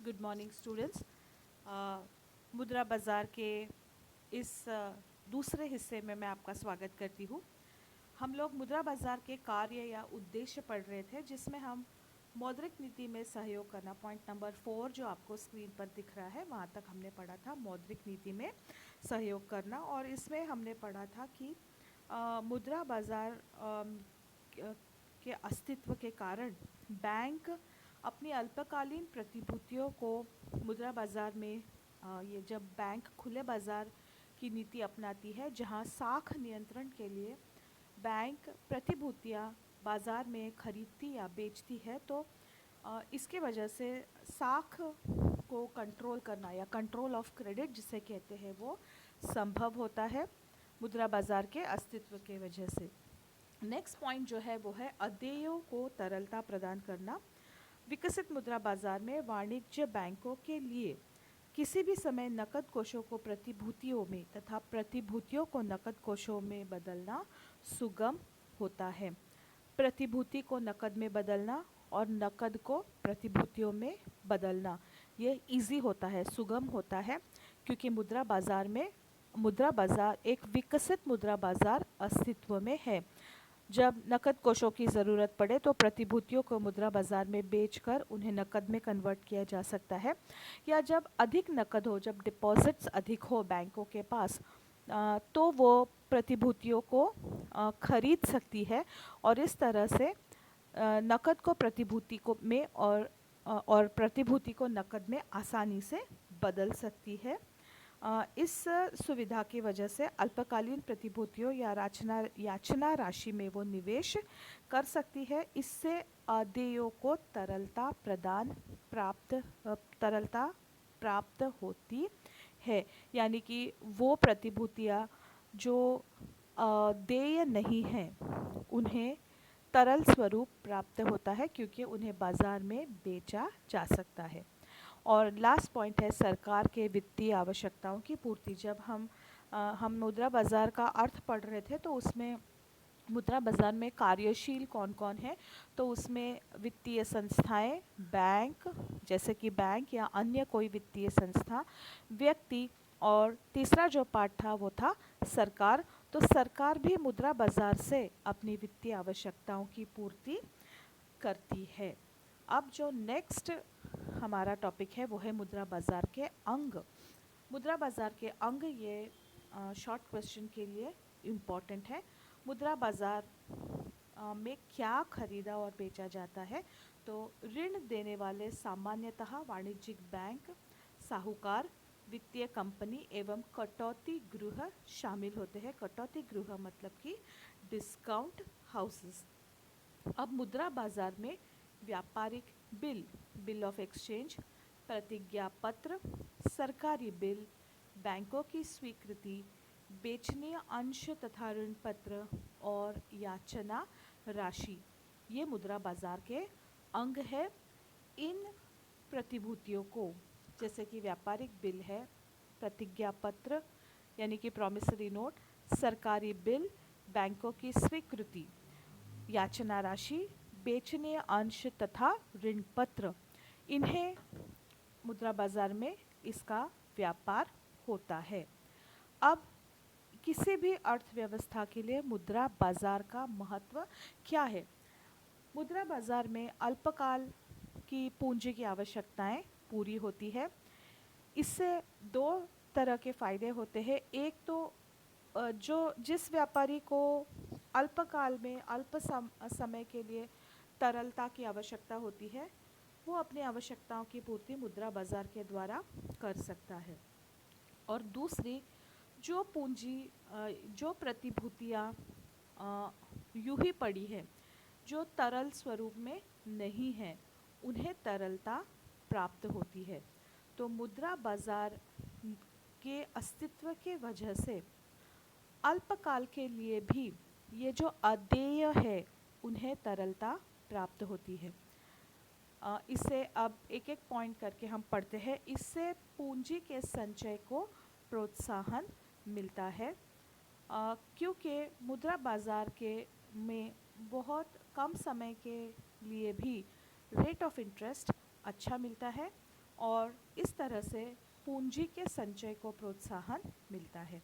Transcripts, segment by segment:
Good morning students. मुद्रा बाज़ार के इस दूसरे हिस्से में मैं आपका स्वागत करती हूँ। हम लोग मुद्रा बाज़ार के कार्य या उद्देश्य पढ़ रहे थे, जिसमें हम मौद्रिक नीति में सहयोग करना, पॉइंट नंबर 4 जो आपको स्क्रीन पर दिख रहा है, वहाँ तक हमने पढ़ा था मौद्रिक नीति में सहयोग करना। और इसमें हमने पढ़ा था कि मुद्रा बाज़ार के अस्तित्व के कारण बैंक अपनी अल्पकालीन प्रतिभूतियों को मुद्रा बाज़ार में ये जब बैंक खुले बाज़ार की नीति अपनाती है, जहां साख नियंत्रण के लिए बैंक प्रतिभूतियां बाज़ार में खरीदती या बेचती है, तो इसके वजह से साख को कंट्रोल करना या कंट्रोल ऑफ क्रेडिट जिसे कहते हैं, वो संभव होता है मुद्रा बाज़ार के अस्तित्व के वजह से। नेक्स्ट पॉइंट जो है वो है अदेयों को तरलता प्रदान करना। विकसित मुद्रा बाजार में वाणिज्य बैंकों के लिए किसी भी समय नकद कोषों को प्रतिभूतियों में तथा प्रतिभूतियों को नकद कोषों में बदलना सुगम होता है। प्रतिभूति को नकद में बदलना और नकद को प्रतिभूतियों में बदलना ये इजी होता है, सुगम होता है, क्योंकि मुद्रा बाजार एक विकसित मुद्रा बाजार अस्तित्व में है। जब नकद कोषों की ज़रूरत पड़े तो प्रतिभूतियों को मुद्रा बाजार में बेचकर उन्हें नकद में कन्वर्ट किया जा सकता है, या जब अधिक नकद हो, जब डिपॉजिट्स अधिक हो बैंकों के पास, तो वो प्रतिभूतियों को खरीद सकती है और इस तरह से नकद को प्रतिभूति को में और प्रतिभूति को नकद में आसानी से बदल सकती है। इस सुविधा की वजह से अल्पकालीन प्रतिभूतियों या याचना राशि में वो निवेश कर सकती है। इससे देयों को तरलता प्राप्त होती है, यानी कि वो प्रतिभूतियाँ जो देय नहीं हैं उन्हें तरल स्वरूप प्राप्त होता है, क्योंकि उन्हें बाजार में बेचा जा सकता है। और लास्ट पॉइंट है सरकार के वित्तीय आवश्यकताओं की पूर्ति। जब हम मुद्रा बाज़ार का अर्थ पढ़ रहे थे, तो उसमें मुद्रा बाज़ार में कार्यशील कौन कौन है, तो उसमें वित्तीय संस्थाएं, बैंक जैसे कि बैंक या अन्य कोई वित्तीय संस्था, व्यक्ति, और तीसरा जो पार्ट था वो था सरकार। तो सरकार भी मुद्रा बाज़ार से अपनी वित्तीय आवश्यकताओं की पूर्ति करती है। अब जो नेक्स्ट हमारा टॉपिक है वो है मुद्रा बाज़ार के अंग। मुद्रा बाज़ार के अंग ये शॉर्ट क्वेश्चन के लिए इम्पॉर्टेंट है। मुद्रा बाज़ार में क्या खरीदा और बेचा जाता है, तो ऋण देने वाले सामान्यतः वाणिज्यिक बैंक, साहूकार, वित्तीय कंपनी एवं कटौती गृह शामिल होते हैं। कटौती गृह मतलब कि डिस्काउंट हाउसेस। अब मुद्रा बाज़ार में व्यापारिक बिल ऑफ एक्सचेंज, प्रतिज्ञा पत्र, सरकारी बिल, बैंकों की स्वीकृति, बेचनीय अंश तथा ऋण पत्र और याचना राशि, ये मुद्रा बाज़ार के अंग है। इन प्रतिभूतियों को, जैसे कि व्यापारिक बिल है, प्रतिज्ञा पत्र यानी कि प्रॉमिसरी नोट, सरकारी बिल, बैंकों की स्वीकृति, याचना राशि, बेचनीय अंश तथा ऋण पत्र, इन्हें मुद्रा बाज़ार में इसका व्यापार होता है। अब किसी भी अर्थव्यवस्था के लिए मुद्रा बाज़ार का महत्व क्या है? मुद्रा बाज़ार में अल्पकाल की पूंजी की आवश्यकताएं पूरी होती है। इससे दो तरह के फ़ायदे होते हैं। एक तो जिस व्यापारी को अल्पकाल में समय के लिए तरलता की आवश्यकता होती है, वो अपनी आवश्यकताओं की पूर्ति मुद्रा बाज़ार के द्वारा कर सकता है। और दूसरी, जो प्रतिभूतियाँ यूं ही पड़ी है, जो तरल स्वरूप में नहीं है, उन्हें तरलता प्राप्त होती है। तो मुद्रा बाज़ार के अस्तित्व के वजह से अल्पकाल के लिए भी ये जो अदेय है उन्हें तरलता प्राप्त होती है। इसे अब एक एक पॉइंट करके हम पढ़ते हैं। इससे पूंजी के संचय को प्रोत्साहन मिलता है, क्योंकि मुद्रा बाज़ार में बहुत कम समय के लिए भी रेट ऑफ इंटरेस्ट अच्छा मिलता है और इस तरह से पूंजी के संचय को प्रोत्साहन मिलता है।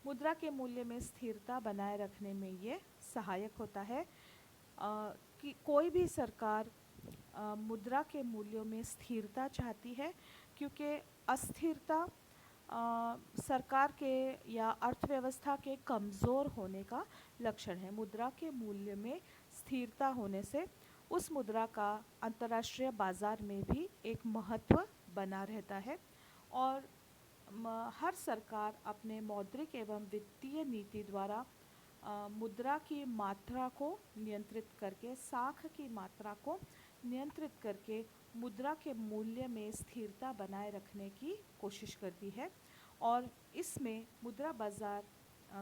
मुद्रा के मूल्य में स्थिरता बनाए रखने में ये सहायक होता है कि कोई भी सरकार मुद्रा के मूल्यों में स्थिरता चाहती है, क्योंकि अस्थिरता सरकार के या अर्थव्यवस्था के कमज़ोर होने का लक्षण है। मुद्रा के मूल्य में स्थिरता होने से उस मुद्रा का अंतर्राष्ट्रीय बाजार में भी एक महत्व बना रहता है और हर सरकार अपने मौद्रिक एवं वित्तीय नीति द्वारा मुद्रा की मात्रा को नियंत्रित करके, साख की मात्रा को नियंत्रित करके मुद्रा के मूल्य में स्थिरता बनाए रखने की कोशिश करती है और इसमें मुद्रा बाजार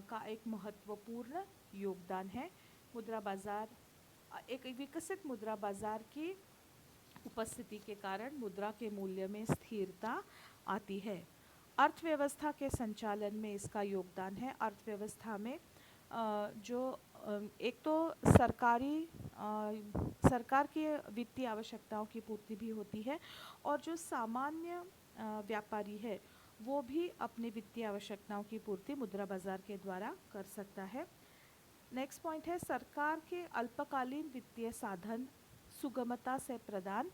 का एक महत्वपूर्ण योगदान है। मुद्रा बाजार एक विकसित मुद्रा बाजार की उपस्थिति के कारण मुद्रा के मूल्य में स्थिरता आती है। अर्थव्यवस्था के संचालन में इसका योगदान है। अर्थव्यवस्था में एक तो सरकार की वित्तीय आवश्यकताओं की पूर्ति भी होती है और जो सामान्य व्यापारी है वो भी अपनी वित्तीय आवश्यकताओं की पूर्ति मुद्रा बाजार के द्वारा कर सकता है। नेक्स्ट पॉइंट है, सरकार के अल्पकालीन वित्तीय साधन सुगमता से प्रदान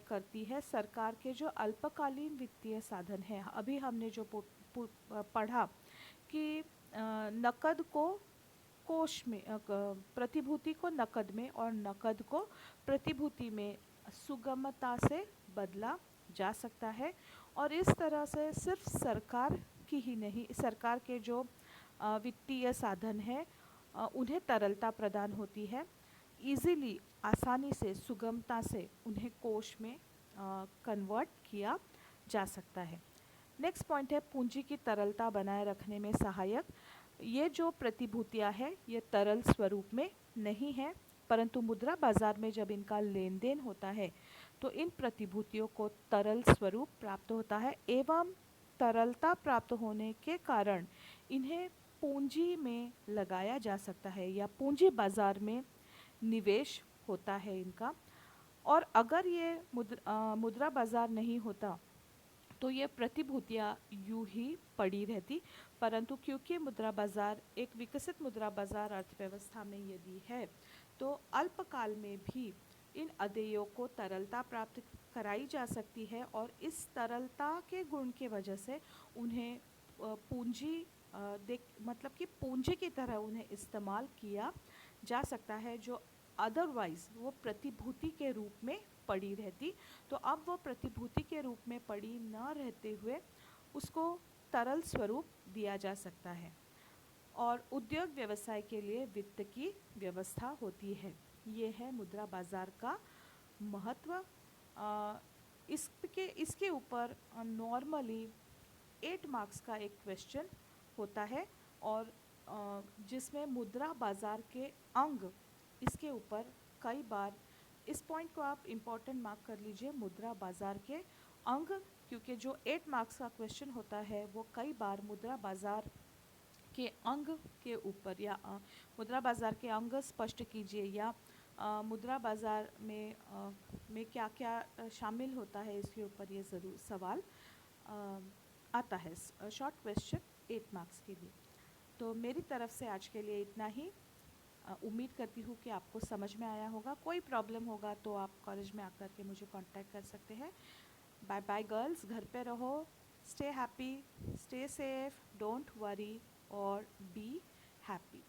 करती है। सरकार के जो अल्पकालीन वित्तीय साधन हैं, अभी हमने जो पढ़ा कि नकद को कोष में, प्रतिभूति को नकद में और नकद को प्रतिभूति में सुगमता से बदला जा सकता है और इस तरह से सिर्फ सरकार की ही नहीं, सरकार के जो वित्तीय साधन हैं उन्हें तरलता प्रदान होती है। इजीली, आसानी से, सुगमता से उन्हें कोष में कन्वर्ट किया जा सकता है। नेक्स्ट पॉइंट है, पूंजी की तरलता बनाए रखने में सहायक। ये जो प्रतिभूतियां हैं ये तरल स्वरूप में नहीं है, परंतु मुद्रा बाजार में जब इनका लेन देन होता है तो इन प्रतिभूतियों को तरल स्वरूप प्राप्त होता है एवं तरलता प्राप्त होने के कारण इन्हें पूंजी में लगाया जा सकता है या पूंजी बाजार में निवेश होता है इनका। और अगर ये मुद्रा बाजार नहीं होता तो ये प्रतिभूतियाँ यूं ही पड़ी रहती, परंतु क्योंकि मुद्रा बाजार एक विकसित मुद्रा बाजार अर्थव्यवस्था में यदि है तो अल्पकाल में भी इन अदेयों को तरलता प्राप्त कराई जा सकती है और इस तरलता के गुण के वजह से उन्हें पूंजी मतलब कि पूंजी की तरह उन्हें इस्तेमाल किया जा सकता है, जो अदरवाइज़ वो प्रतिभूति के रूप में पड़ी रहती। तो अब वो प्रतिभूति के रूप में पड़ी न रहते हुए उसको तरल स्वरूप दिया जा सकता है और उद्योग व्यवसाय के लिए वित्त की व्यवस्था होती है। ये है मुद्रा बाजार का महत्व। इसके ऊपर नॉर्मली 8 मार्क्स का एक क्वेश्चन होता है और जिसमें मुद्रा बाजार के अंग, इसके ऊपर कई बार, इस पॉइंट को आप इम्पोर्टेंट मार्क कर लीजिए, मुद्रा बाजार के अंग, क्योंकि जो 8 मार्क्स का क्वेश्चन होता है वो कई बार मुद्रा बाजार के अंग के ऊपर या मुद्रा बाजार के अंग स्पष्ट कीजिए या मुद्रा बाजार में क्या क्या शामिल होता है, इसके ऊपर ये ज़रूर सवाल आता है, शॉर्ट क्वेश्चन 8 मार्क्स के लिए। तो मेरी तरफ से आज के लिए इतना ही। उम्मीद करती हूँ कि आपको समझ में आया होगा। कोई प्रॉब्लम होगा तो आप कॉलेज में आकर के मुझे कांटेक्ट कर सकते हैं। बाय बाय गर्ल्स, घर पे रहो, stay happy, stay safe, don't worry और बी हैप्पी।